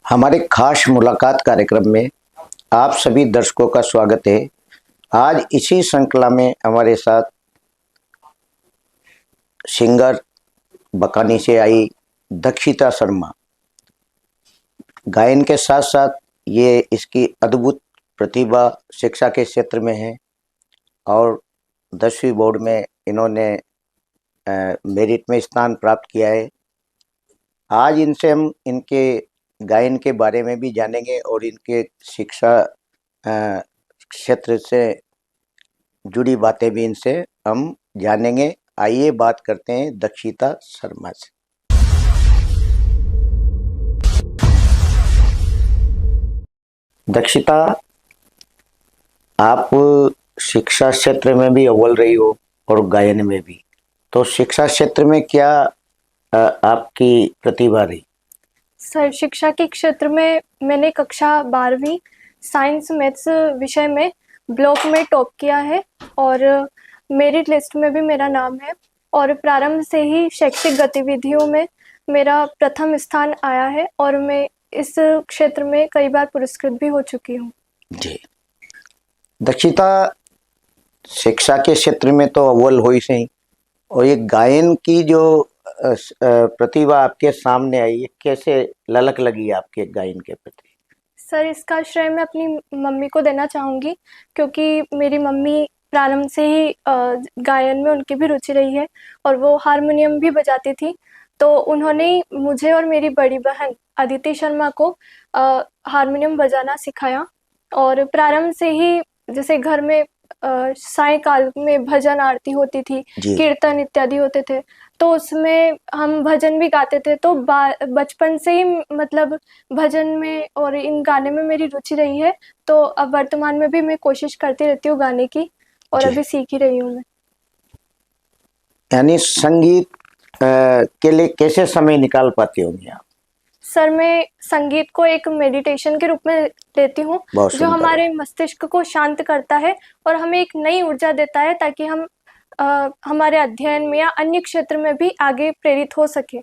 हमारे खास मुलाकात कार्यक्रम में आप सभी दर्शकों का स्वागत है। आज इसी श्रृंखला में हमारे साथ सिंगर बकानी से आई दक्षिता शर्मा, गायन के साथ साथ ये इसकी अद्भुत प्रतिभा शिक्षा के क्षेत्र में है और 10वीं बोर्ड में इन्होंने मेरिट में स्थान प्राप्त किया है। आज इनसे हम इनके गायन के बारे में भी जानेंगे और इनके शिक्षा क्षेत्र से जुड़ी बातें भी इनसे हम जानेंगे। आइए बात करते हैं दक्षिता शर्मा से। दक्षिता, आप शिक्षा क्षेत्र में भी अव्वल रही हो और गायन में भी, तो शिक्षा क्षेत्र में क्या आपकी प्रतिभा रही? सर, शिक्षा के क्षेत्र में मैंने कक्षा 12वीं साइंस मैथ्स विषय में ब्लॉक में टॉप किया है और मेरिट लिस्ट में भी मेरा नाम है और प्रारंभ से ही शैक्षिक गतिविधियों में मेरा प्रथम स्थान आया है और मैं इस क्षेत्र में कई बार पुरस्कृत भी हो चुकी हूँ। जी दक्षिता, शिक्षा के क्षेत्र में तो अव्वल हो ही सही, और ये गायन की जो प्रतिभा आपके सामने आई, ये कैसे ललक लगी आपके गायन के प्रति? सर, इसका श्रेय मैं अपनी मम्मी को देना चाहूँगी क्योंकि मेरी मम्मी प्रारंभ से ही गायन में उनकी भी रुचि रही है और वो हारमोनियम भी बजाती थी। तो उन्होंने मुझे और मेरी बड़ी बहन अदिति शर्मा को हारमोनियम बजाना सिखाया और प्रारंभ से ही जैसे घर में सायंकाल में भजन आरती होती थी, कीर्तन इत्यादि होते थे, तो उसमें हम भजन भी गाते थे। तो बचपन से ही मतलब भजन में और इन गाने में मेरी रुचि रही है। तो अब वर्तमान में भी मैं कोशिश करती रहती हूँ गाने की और अभी सीख ही रही हूँ मैं। यानी संगीत के लिए कैसे समय निकाल पाती होंगी आप? सर, मैं संगीत को एक मेडिटेशन के रूप में लेती हूँ जो हमारे मस्तिष्क को शांत करता है और हमें एक नई ऊर्जा देता है ताकि हम हमारे अध्ययन में या अन्य क्षेत्र में भी आगे प्रेरित हो सके।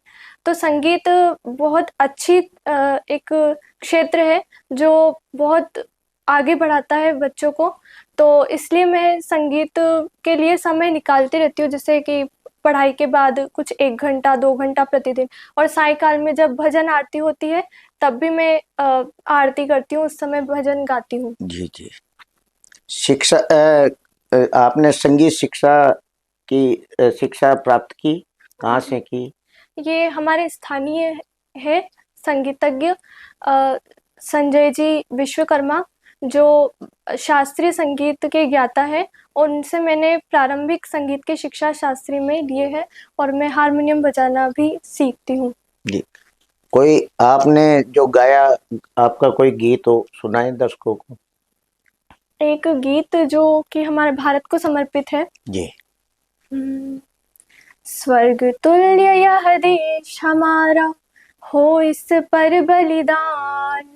तो संगीत बहुत अच्छी एक क्षेत्र है जो बहुत आगे बढ़ाता है बच्चों को। तो इसलिए मैं संगीत के लिए समय निकालती रहती हूँ, जैसे कि पढ़ाई के बाद कुछ 1 घंटा 2 घंटा प्रतिदिन, और सायंकाल में जब भजन आरती होती है तब भी मैं आरती करती हूँ, उस समय भजन गाती हूँ। जी जी। शिक्षा आपने संगीत शिक्षा की शिक्षा प्राप्त की कहाँ से की? ये हमारे स्थानीय है संगीतज्ञ संजय जी विश्वकर्मा, जो शास्त्रीय संगीत के ज्ञाता है, उनसे मैंने प्रारंभिक संगीत की शिक्षा शास्त्रीय में लिए है और मैं हारमोनियम बजाना भी सीखती हूँ। जी, कोई आपने जो गाया, आपका कोई गीत हो, सुनाए दर्शकों को। एक गीत जो कि हमारे भारत को समर्पित है। जी। स्वर्ग तुल्य यह देश हमारा, हो इस पर बलिदान,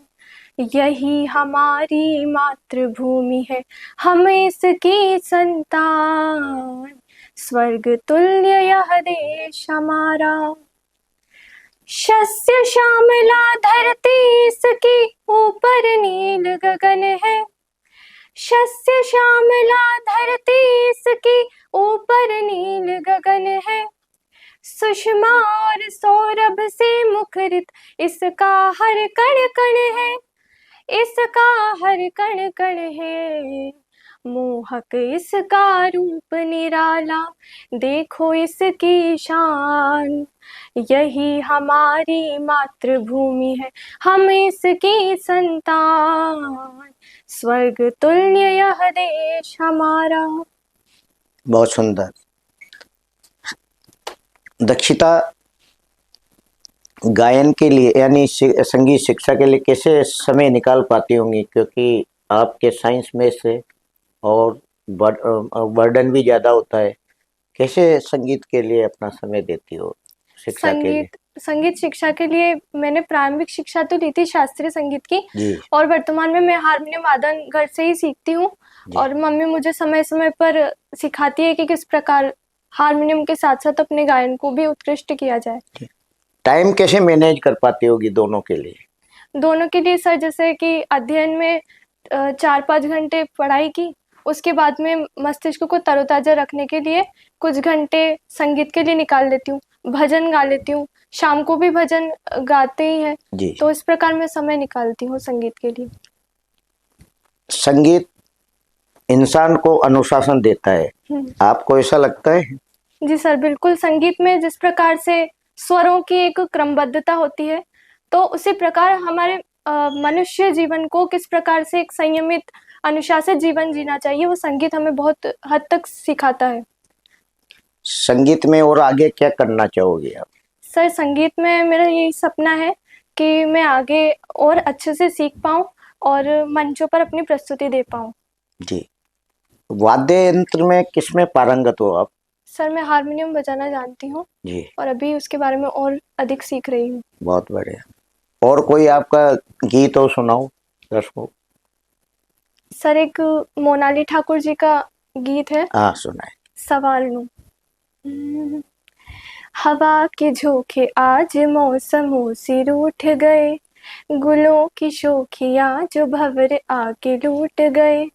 यही हमारी मातृभूमि है, हम इसकी संतान। स्वर्ग तुल्य यह देश हमारा, शस्य श्यामला धरती इसकी, ऊपर नील गगन है। शस्य श्यामला धरती इसकी, ऊपर नील गगन है। सुषमा और सौरभ से मुखरित इसका हर कण कण है, इसका हर कण कण है। मोहक इसका रूप निराला, देखो इसकी शान, यही हमारी मातृभूमि है, हम इसकी संतान। स्वर्ग तुल्य यह देश हमारा। बहुत सुंदर। दक्षिता, गायन के लिए यानी संगीत शिक्षा के लिए कैसे समय निकाल पाती होंगी, क्योंकि आपके साइंस में से और बर्डन भी ज़्यादा होता है, कैसे संगीत के लिए अपना समय देती हो शिक्षा के लिए? संगीत शिक्षा के लिए मैंने प्रारंभिक शिक्षा तो ली थी शास्त्रीय संगीत की और वर्तमान में मैं हारमोनियम वादन घर से ही सीखती हूँ और मम्मी मुझे समय समय पर सिखाती है कि किस प्रकार हारमोनियम के साथ साथ अपने गायन को भी उत्कृष्ट किया जाए। टाइम कैसे मैनेज कर पाती होगी दोनों के लिए? दोनों के लिए सर जैसे कि अध्ययन में 4-5 घंटे पढ़ाई की, उसके बाद में मस्तिष्क को तरोताज़ा रखने के लिए कुछ घंटे संगीत के लिए निकाल लेती हूँ, भजन गा लेती हूँ, शाम को भी भजन गाते ही हैं, जी। तो इस प्रकार मैं समय निकालती हूँ संगीत के लिए। संगीत इंसान को अनुशासन देता है, आपको ऐसा लगता है? जी सर, बिल्कुल। संगीत में जिस प्रकार से स्वरों की एक क्रमबद्धता होती है, तो उसी प्रकार हमारे मनुष्य जीवन को किस प्रकार से एक संयमित, अनुशासित जीवन जीना चाहिए, वो संगीत हमें बहुत हद तक सिखाता है। संगीत में और आगे क्या करना चाहोगे आप? सर, संगीत में मेरा यही सपना है कि मैं आगे और अच्छे से सीख पाऊँ और मंचों पर अपनी प्रस्तुति दे पाऊँ। जी। वाद्य यंत्र में किसमें पारंगत हो आप? सर, मैं हारमोनियम बजाना जानती हूँ जी। और अभी उसके बारे में और अधिक सीख रही हूँ। बहुत बढ़िया। और कोई आपका गीत हो सुनाओ दर्शकों। सर, एक मोनाली ठाकुर जी का गीत है, हाँ सुनाए। सवार नू। हवा के झोंके आज मौसमों से रूठ गए, गुलों की शोखियाँ जो भंवर आके लूट गए।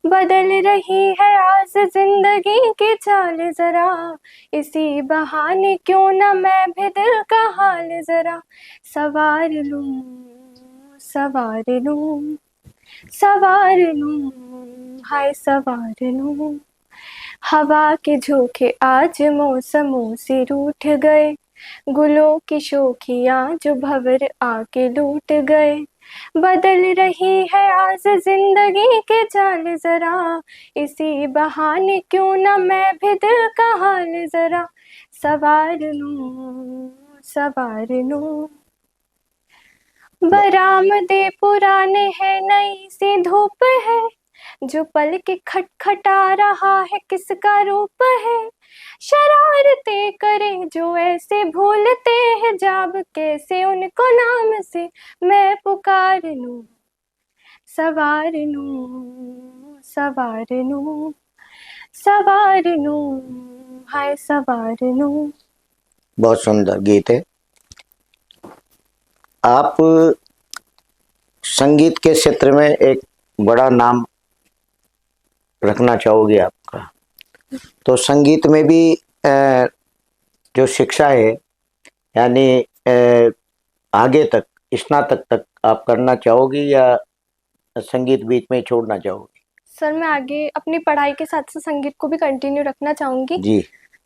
बदल रही है आज जिंदगी की चाल जरा, इसी बहाने क्यों ना मैं भी दिल का हाल जरा सवार लूं, सवार लूं, सवार लूं, हाय सवार लूं। हवा के झोंके आज मौसमों से रूठ गए, गुलों की शोखियाँ जो भंवर आके लूट गए। बदल रही है आज जिंदगी के चाल जरा, इसी बहाने क्यों ना मैं भी दिल का हाल जरा सवार लूं, सवार लूं। बरामदे पुराने हैं, नई सी धूप है, जो पल के खटखटा रहा है किसका रूप है। शरारते करें जो ऐसे भूलते हैं जाब, कैसे उनको नाम से मैं पुकार लूं, सवार लूं, सवार लूं, सवार लूं, हाय सवार लूं। बहुत सुंदर गीत है। आप संगीत के क्षेत्र में एक बड़ा नाम रखना चाहोगे आपका, तो संगीत में भी जो शिक्षा है यानी आगे तक स्नातक तक आप करना चाहोगी या संगीत बीच में छोड़ना चाहोगी? सर, मैं आगे अपनी पढ़ाई के साथ साथ संगीत को भी कंटिन्यू रखना चाहूँगी, जी।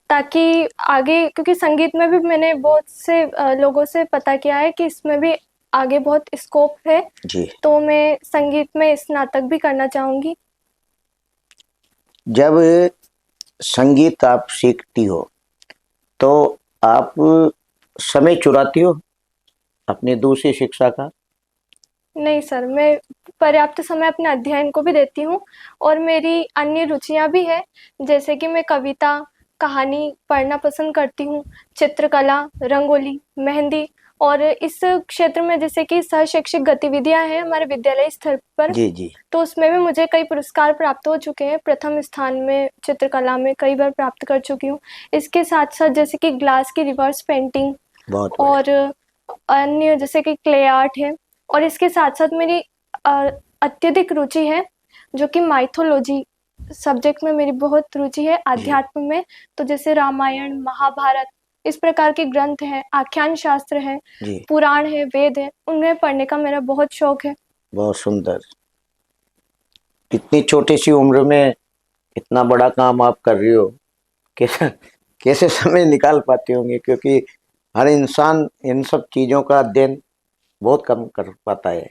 ताकि आगे, क्योंकि संगीत में भी मैंने बहुत से लोगों से पता किया है कि इसमें भी आगे बहुत स्कोप है, जी। तो मैं संगीत में स्नातक भी करना चाहूँगी। जब संगीत आप सीखती हो तो आप समय चुराती हो अपनी दूसरी शिक्षा का? नहीं सर, मैं पर्याप्त समय अपने अध्ययन को भी देती हूँ और मेरी अन्य रुचियाँ भी हैं, जैसे कि मैं कविता, कहानी पढ़ना पसंद करती हूँ, चित्रकला, रंगोली, मेहंदी, और इस क्षेत्र में जैसे कि सहशैक्षिक गतिविधियाँ हैं हमारे विद्यालय स्तर पर, जी जी। तो उसमें भी मुझे कई पुरस्कार प्राप्त हो चुके हैं। प्रथम स्थान में चित्रकला में कई बार प्राप्त कर चुकी हूँ। इसके साथ-साथ जैसे कि ग्लास की रिवर्स पेंटिंग बहुत और अन्य जैसे कि क्ले आर्ट है, और इसके साथ-साथ मेरी अत्यधिक रुचि है जो कि माइथोलॉजी सब्जेक्ट में मेरी बहुत रुचि है, आध्यात्म में। तो जैसे रामायण, महाभारत, इस प्रकार के ग्रंथ हैं, आख्यान शास्त्र है, पुराण है, वेद है, उन्हें पढ़ने का मेरा बहुत शौक है। बहुत सुंदर। इतनी छोटी सी उम्र में इतना बड़ा काम आप कर रही हो, कैसे कैसे समय निकाल पाते होंगे, क्योंकि हर इंसान इन सब चीज़ों का अध्ययन बहुत कम कर पाता है।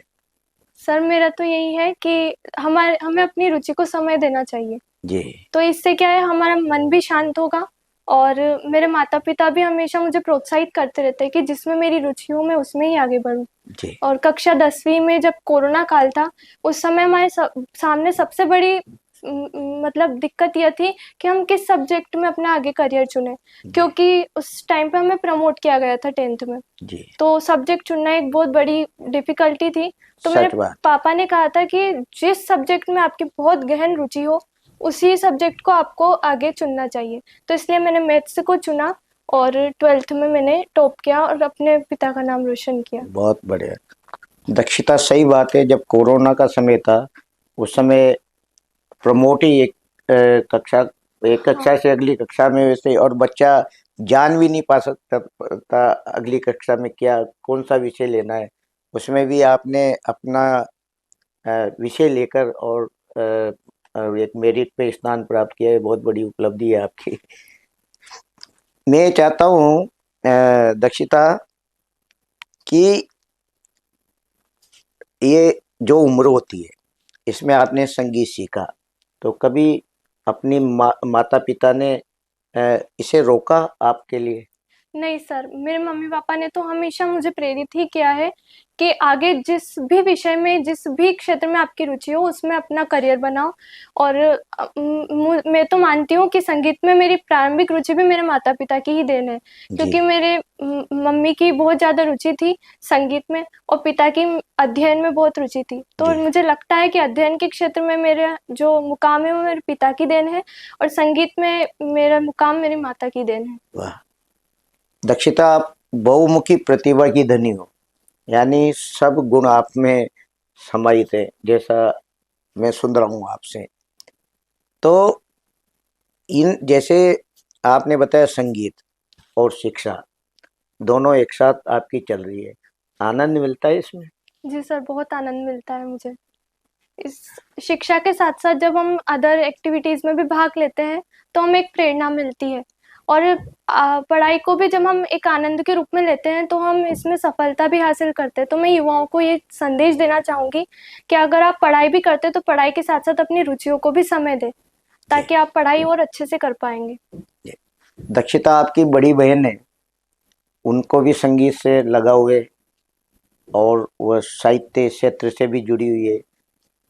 सर, मेरा तो यही है कि हमें अपनी रुचि को समय देना चाहिए। जी। तो इससे क्या है, हमारा मन भी शांत होगा और मेरे माता-पिता भी हमेशा मुझे प्रोत्साहित करते रहते हैं कि जिसमें मेरी रुचि हो मैं उसमें ही आगे बढ़ूँ। जी। और कक्षा 10वीं में जब कोरोना काल था, उस समय हमारे सामने सबसे बड़ी मतलब दिक्कत ये थी कि हम किस सब्जेक्ट में अपना आगे करियर चुनें, क्योंकि उस टाइम पे हमें प्रमोट किया गया था 10th में। जी। तो सब्जेक्ट चुनना एक बहुत बड़ी डिफ़िकल्टी थी। तो मेरे पापा ने कहा था कि जिस सब्जेक्ट में आपकी बहुत गहन रुचि हो, उसी सब्जेक्ट को आपको आगे चुनना चाहिए। तो इसलिए मैंने मैथ्स को चुना और 12th में मैंने टॉप किया और अपने पिता का नाम रोशन किया। बहुत बढ़िया। दक्षिता सही बात है। जब कोरोना का समय था, उस समय प्रमोट ही कक्षा, एक हाँ। कक्षा से अगली कक्षा में, वैसे और बच्चा जान भी नहीं पा सकता था अगली कक्षा में क्या कौन सा विषय लेना है। उसमें भी आपने अपना विषय लेकर और एक मेरिट पे स्थान प्राप्त किया है, बहुत बड़ी उपलब्धि है आपकी। मैं चाहता हूँ दक्षिता कि ये जो उम्र होती है, इसमें आपने संगीत सीखा, तो कभी अपनी माता पिता ने इसे रोका आपके लिए? नहीं सर, मेरे मम्मी-पापा ने तो हमेशा मुझे प्रेरित ही किया है कि आगे जिस भी विषय में, जिस भी क्षेत्र में आपकी रुचि हो, उसमें अपना करियर बनाओ। और मैं तो मानती हूँ कि संगीत में मेरी प्रारंभिक रुचि भी मेरे माता-पिता की ही देन है, जी क्योंकि मेरे मम्मी की बहुत ज़्यादा रुचि थी संगीत में और पिता की अध्ययन में बहुत रुचि थी। तो जी। मुझे लगता है कि अध्ययन के क्षेत्र में मेरा जो मुकाम है, वो मेरे पिता की देन है और संगीत में मेरा मुकाम मेरी माता की देन है। वाह दक्षिता, आप बहुमुखी प्रतिभा की धनी हो, यानी सब गुण आप में समाहित है, जैसा मैं सुन रहा हूँ आपसे। तो इन जैसे आपने बताया संगीत और शिक्षा दोनों एक साथ आपकी चल रही है, आनंद मिलता है इसमें? जी सर, बहुत आनंद मिलता है मुझे। इस शिक्षा के साथ-साथ जब हम अदर एक्टिविटीज़ में भी भाग लेते हैं, तो हमें एक प्रेरणा मिलती है और पढ़ाई को भी जब हम एक आनंद के रूप में लेते हैं, तो हम इसमें सफलता भी हासिल करते हैं। तो मैं युवाओं को ये संदेश देना चाहूँगी कि अगर आप पढ़ाई भी करते हैं, तो पढ़ाई के साथ-साथ अपनी रुचियों को भी समय दें, जी ताकि आप पढ़ाई और अच्छे से कर पाएँगे। जी। दक्षिता आपकी बड़ी बहन है, उनको भी संगीत से लगाव है और वह साहित्य क्षेत्र से भी जुड़ी हुई है,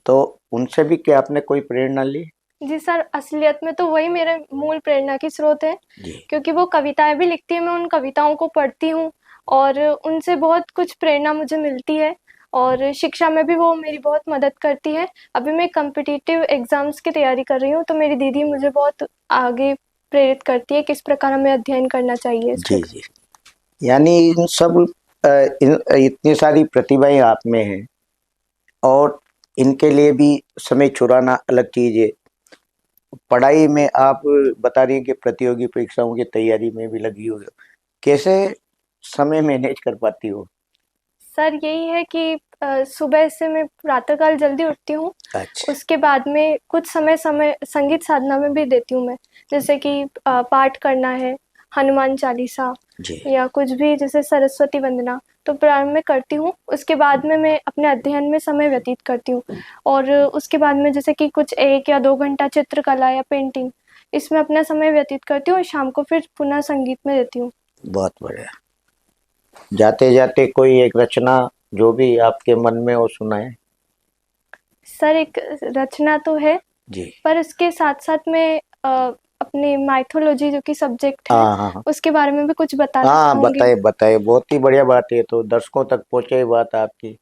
तो उनसे भी क्या आपने कोई प्रेरणा ली? जी सर, असलियत में तो वही मेरे मूल प्रेरणा की स्रोत है, जी क्योंकि वो कविताएँ भी लिखती है, मैं उन कविताओं को पढ़ती हूँ और उनसे बहुत कुछ प्रेरणा मुझे मिलती है और शिक्षा में भी वो मेरी बहुत मदद करती है। अभी मैं कॉम्पिटिटिव एग्ज़ाम्स की तैयारी कर रही हूँ, तो मेरी दीदी मुझे बहुत आगे प्रेरित करती है, किस प्रकार हमें अध्ययन करना चाहिए इस जी प्रकार। जी। यानी इन सब इतनी सारी प्रतिभाएं आप में हैं और इनके लिए भी समय छुड़ाना अलग चीज है। पढ़ाई में आप बता रही हैं कि प्रतियोगी परीक्षाओं की तैयारी में भी लगी हुई हो, कैसे समय मैनेज कर पाती हो? सर यही है कि सुबह से मैं प्रातःकाल जल्दी उठती हूँ, अच्छा। उसके बाद में कुछ समय समय संगीत साधना में भी देती हूँ मैं। जैसे कि पाठ करना है, हनुमान चालीसा जी या कुछ भी जैसे सरस्वती वंदना, तो प्रारंभ में करती हूँ। उसके बाद में मैं अपने अध्ययन में समय व्यतीत करती हूँ और उसके बाद में जैसे कि कुछ 1 या 2 घंटा चित्रकला या पेंटिंग, इसमें अपना समय व्यतीत करती हूँ और शाम को फिर पुनः संगीत में देती हूँ। बहुत बढ़िया। जाते जाते कोई एक रचना जो भी आपके मन में हो सुनाए। सर एक रचना तो है, जी। पर उसके साथ-साथ मैं अपनी माइथोलॉजी जो कि सब्जेक्ट है, हाँ हाँ हाँ। उसके बारे में भी कुछ बताना हाँ चाहूँगी। बताइए बताइए, बहुत ही बढ़िया बात है, तो दर्शकों तक पहुंचे बात आपकी।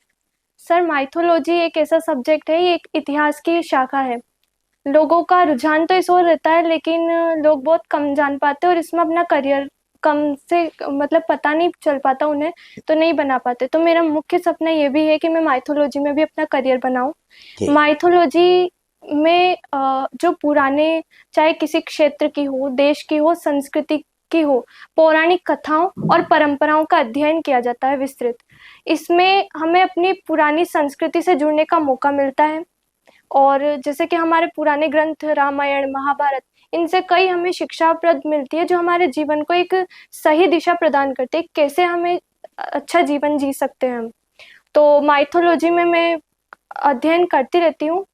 सर माइथोलॉजी एक ऐसा सब्जेक्ट है, ये एक इतिहास की शाखा है। लोगों का रुझान तो इस ओर रहता है, लेकिन लोग बहुत कम जान पाते हैं और इसमें अपना करियर कम से मतलब पता नहीं चल पाता उन्हें, तो नहीं बना पाते। तो मेरा मुख्य सपना ये भी है कि मैं माइथोलॉजी में भी अपना करियर बनाऊँ। जी माइथोलॉजी में जो पुराने चाहे किसी क्षेत्र की हो, देश की हो, संस्कृति की हो, पौराणिक कथाओं और परंपराओं का अध्ययन किया जाता है विस्तृत। इसमें हमें अपनी पुरानी संस्कृति से जुड़ने का मौका मिलता है और जैसे कि हमारे पुराने ग्रंथ रामायण, महाभारत, इनसे कई हमें शिक्षाप्रद मिलती है जो हमारे जीवन को एक सही दिशा प्रदान करती है, कैसे हमें अच्छा जीवन जी सकते हैं हम। तो माइथोलॉजी में मैं अध्ययन करती रहती हूँ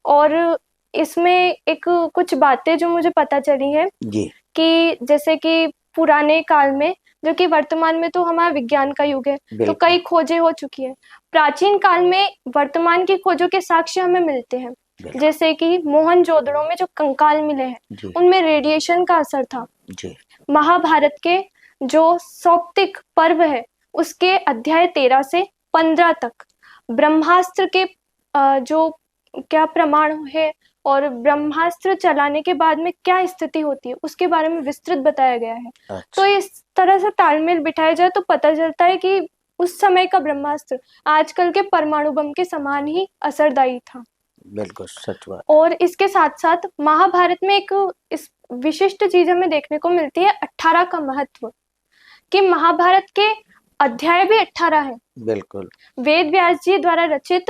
और इसमें एक कुछ बातें जो मुझे पता चली है जी। कि जैसे कि पुराने काल में, जो कि वर्तमान में तो हमारा विज्ञान का युग है, तो बिल्कुल। कई खोजें हो चुकी हैं। प्राचीन काल में वर्तमान की खोजों के साक्ष्य हमें मिलते हैं। बिल्कुल। जैसे कि मोहनजोदड़ो में जो कंकाल मिले हैं, जी उनमें रेडिएशन का असर था। जी। महाभारत के जो सौप्तिक पर्व है, उसके अध्याय 13 से 15 तक ब्रह्मास्त्र के जो क्या प्रमाण है और ब्रह्मास्त्र चलाने के बाद में क्या स्थिति होती है, उसके बारे में विस्तृत बताया गया है। तो अच्छा। इस तरह से तालमेल बिठाया जाए तो पता चलता है कि उस समय का ब्रह्मास्त्र आजकल के परमाणु बम के समान ही असरदायी था। बिल्कुल सच बात। और इसके साथ साथ महाभारत में एक इस विशिष्ट चीज हमें देखने को मिलती है 18 का महत्व, कि महाभारत के अध्याय भी 18 है। बिल्कुल वेद व्यास जी द्वारा रचित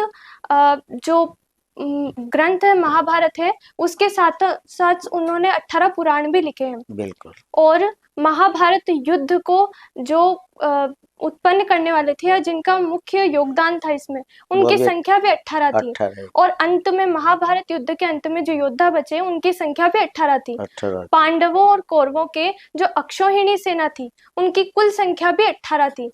जो ग्रंथ है महाभारत है, उसके साथ साथ उन्होंने 18 पुराण भी लिखे हैं। बिल्कुल और महाभारत युद्ध को जो उत्पन्न करने वाले थे या जिनका मुख्य योगदान था इसमें, वो उनकी भी संख्या भी 18 थी। 18 और अंत में महाभारत युद्ध के अंत में जो योद्धा बचे उनकी संख्या भी 18 थी। 18 पांडवों और कौरवों के जो अक्षौहिणी सेना थी उनकी कुल संख्या भी 18 थी।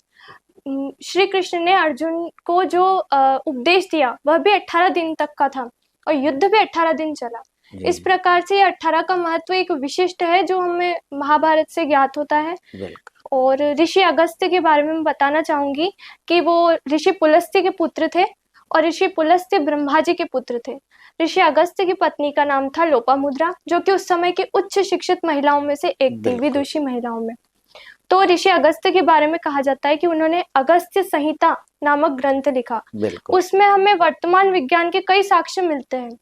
श्री कृष्ण ने अर्जुन को जो उपदेश दिया वह भी 18 दिन तक का था और युद्ध भी 18 दिन चला। इस प्रकार से 18 का महत्व एक विशिष्ट है जो हमें महाभारत से ज्ञात होता है। और ऋषि अगस्त्य के बारे में मैं बताना चाहूंगी कि वो ऋषि पुलस्त्य के पुत्र थे और ऋषि पुलस्त्य ब्रह्मा जी के पुत्र थे। ऋषि अगस्त्य की पत्नी का नाम था लोपामुद्रा, जो कि उस समय की उच्च शिक्षित महिलाओं में से एक थी, विदुषी महिलाओं में। तो ऋषि अगस्त्य के बारे में कहा जाता है कि उन्होंने अगस्त्य संहिता नामक ग्रंथ लिखा। उसमें हमें वर्तमान विज्ञान के कई साक्ष्य मिलते हैं।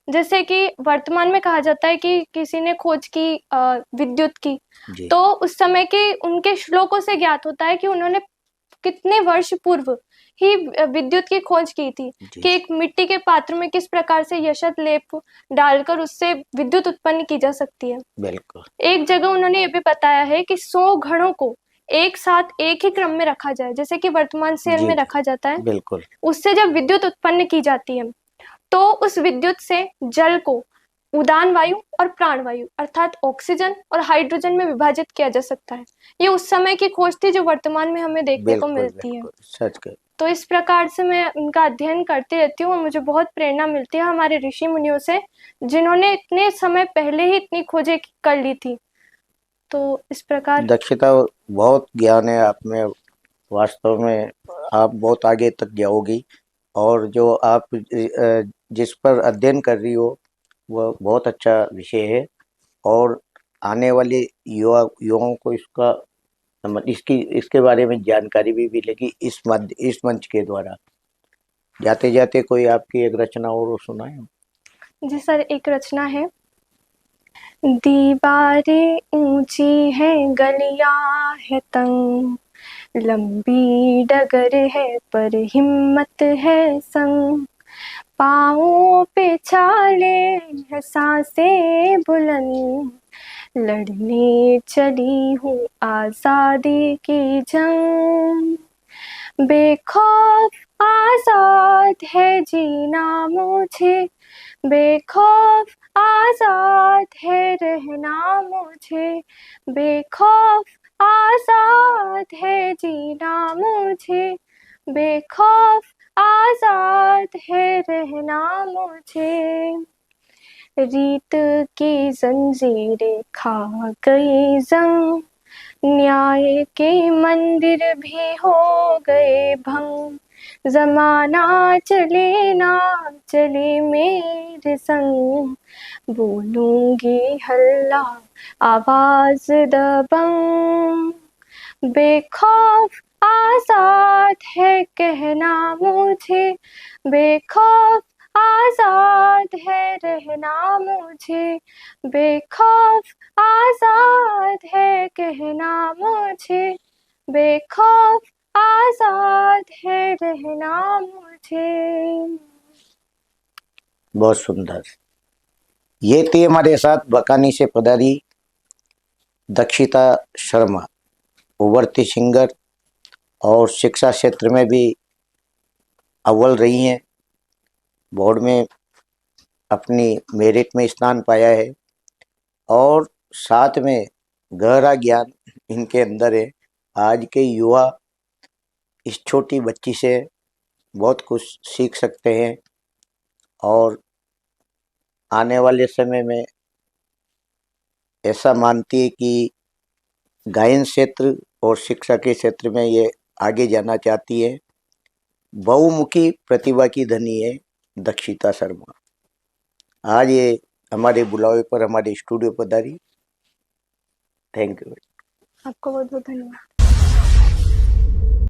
जैसे कि वर्तमान में कहा जाता है कि किसी ने खोज की विद्युत की, तो उस समय के उनके श्लोकों से ज्ञात होता है कि उन्होंने कितने वर्ष पूर्व ही विद्युत की खोज की थी, कि एक मिट्टी के पात्र में किस प्रकार से यशत लेप डालकर उससे विद्युत उत्पन्न की जा सकती है। बिल्कुल। एक जगह उन्होंने ये भी बताया है कि 100 घड़ों को एक साथ एक ही क्रम में रखा जाए, जैसे कि वर्तमान सेल में रखा जाता है। बिल्कुल। उससे जब विद्युत उत्पन्न की जाती है तो उस विद्युत से जल को उदान वायु और प्राण वायु अर्थात ऑक्सीजन और हाइड्रोजन में विभाजित किया जा सकता है। ये उस समय की खोज थी जो वर्तमान में हमें देखने को मिलती है। सच कह। तो इस प्रकार से मैं उनका अध्ययन करती रहती हूँ और मुझे बहुत प्रेरणा मिलती है हमारे ऋषि मुनियों से, जिन्होंने इतने समय पहले ही इतनी खोजें कर ली थी। तो इस प्रकार दक्षिता, बहुत ज्ञान है आप में, वास्तव में आप बहुत आगे तक जाओगी। और जो आप जिस पर अध्ययन कर रही हो वह बहुत अच्छा विषय है और आने वाले युवाओं को इसके बारे में जानकारी भी मिलेगी इस मंच के द्वारा। जाते जाते कोई आपकी एक रचना और सुनाए। जी सर, एक रचना है। दीवारें ऊंची है, गलियां है तंग, लंबी डगर है पर हिम्मत है संग, पाँवों पे छाले है सांसें बुलंद, लड़ने चली हूँ आजादी की जंग, बेखौफ आजाद है जीना मुझे, बेखौफ आजाद है रहना मुझे, बेखौफ आजाद है जीना मुझे, बेखौफ आजाद है रहना मुझे, रीत की जंजीरें खा गई जंग, न्याय के मंदिर भी हो गए भंग, जमाना चले ना चले मेरे संग, बोलूंगी हल्ला आवाज दबंग, बेखौफ आजाद है कहना मुझे, बेखौफ आजाद है रहना मुझे, बेखौफ आजाद है कहना मुझे, बेखौफ आजाद है रहना मुझे। बहुत सुंदर। ये थी हमारे साथ बकानी से पधारी दक्षिता शर्मा, उभरती सिंगर और शिक्षा क्षेत्र में भी अव्वल रही हैं। बोर्ड में अपनी मेरिट में स्थान पाया है और साथ में गहरा ज्ञान इनके अंदर है। आज के युवा इस छोटी बच्ची से बहुत कुछ सीख सकते हैं और आने वाले समय में ऐसा मानती है कि गायन क्षेत्र और शिक्षा के क्षेत्र में ये आगे जाना चाहती है। बहुमुखी प्रतिभा की धनी है दक्षिता शर्मा। आज ये हमारे बुलावे पर हमारे स्टूडियो पधारी। Thank you. आपको बहुत बहुत धन्यवाद।